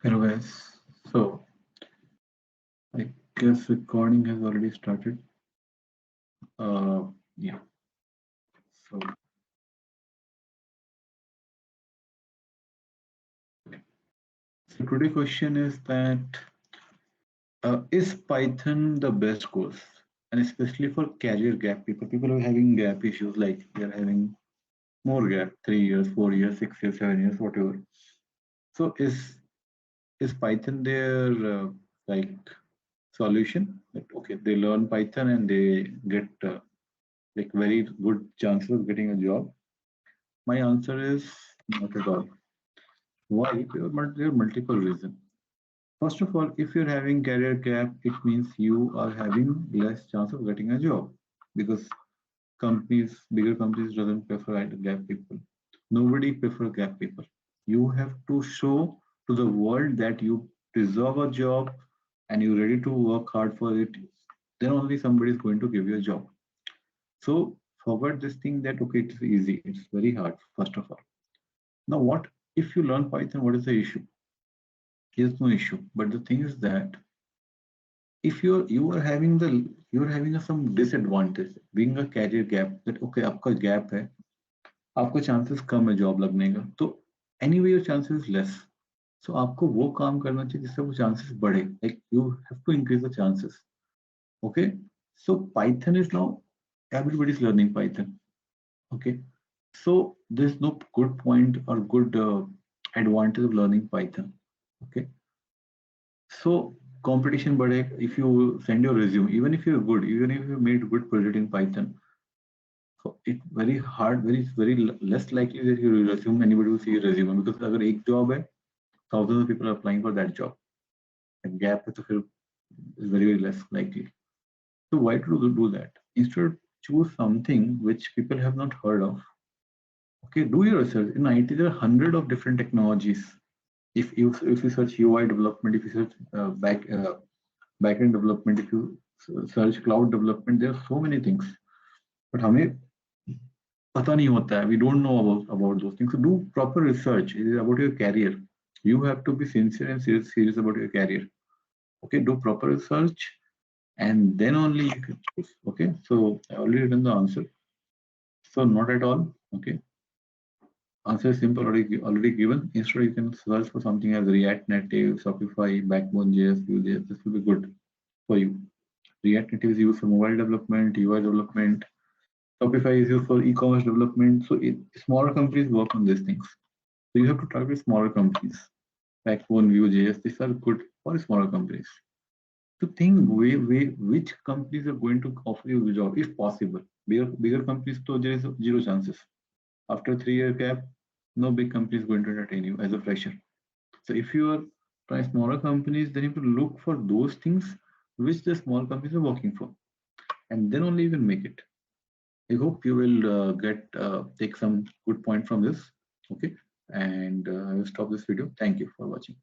Hello guys. So I guess recording has already started. Yeah. So so today question is that is Python the best course, and especially for career gap people? People are having gap issues, like they are having more gap, 3 years, 4 years, 6 years, 7 years, whatever. So is Python their like solution? Like, okay, they learn Python and they get like very good chances of getting a job. My answer is not at all. Why? There are multiple reasons. First of all, if you're having career gap, it means you are having less chance of getting a job because bigger companies doesn't prefer gap people. Nobody prefer gap people. You have to show to the world that you deserve a job and you're ready to work hard for it. Then only somebody is going to give you a job. So forget this thing that okay, it's easy. It's very hard. First of all. Now, what if you learn Python? What is the issue? There's no issue. But the thing is that if you're having some disadvantage, being a career gap, that okay, आपका gap है, आपका chances कम है job लगने का, तो anyway your chances is less. So आपको वो काम करना चाहिए जिससे वो chances बढ़े. Like you have to increase the chances. Okay. So Python is now everybody's learning Python. Okay. So there's no good point or good advantage of learning Python. Okay. So competition बढ़े if you send your resume, even if you're good, even if you made good project in Python, so it's very hard, very less likely that your resume anybody will see your resume because अगर एक job है, thousands of people are applying for that job. And gap है तो फिर is very less likely. So why do that? Instead, choose something which people have not heard of. Okay, do your research. In IT, there are hundred of different technologies. If you search UI development, if you search backend development, if you search cloud development, there are so many things. But हमें पता नहीं होता है. We don't know about those things. So do proper research about your career. You have to be sincere and serious about your career. Okay, do proper research, and then only you can choose. Okay, so I already written the answer. So not at all. Okay, answer is simple, already given. Instead, you can search for something as React Native, Shopify, Backbone.js, Vue.js. This will be good for you. React Native is used for mobile development, UI development. Shopify is used for e-commerce development. So smaller companies work on these things. So you have to target smaller companies. Backbone, Vue.js, these are good for smaller companies. To think which companies are going to offer you a job if possible. Bigger companies, so there is zero chances. After 3-year gap, no big company is going to entertain you as a fresher. So if you are trying smaller companies, then you have to look for those things which the small companies are working for, and then only you can make it. I hope you will take some good point from this. Okay, and I will stop this video. Thank you for watching.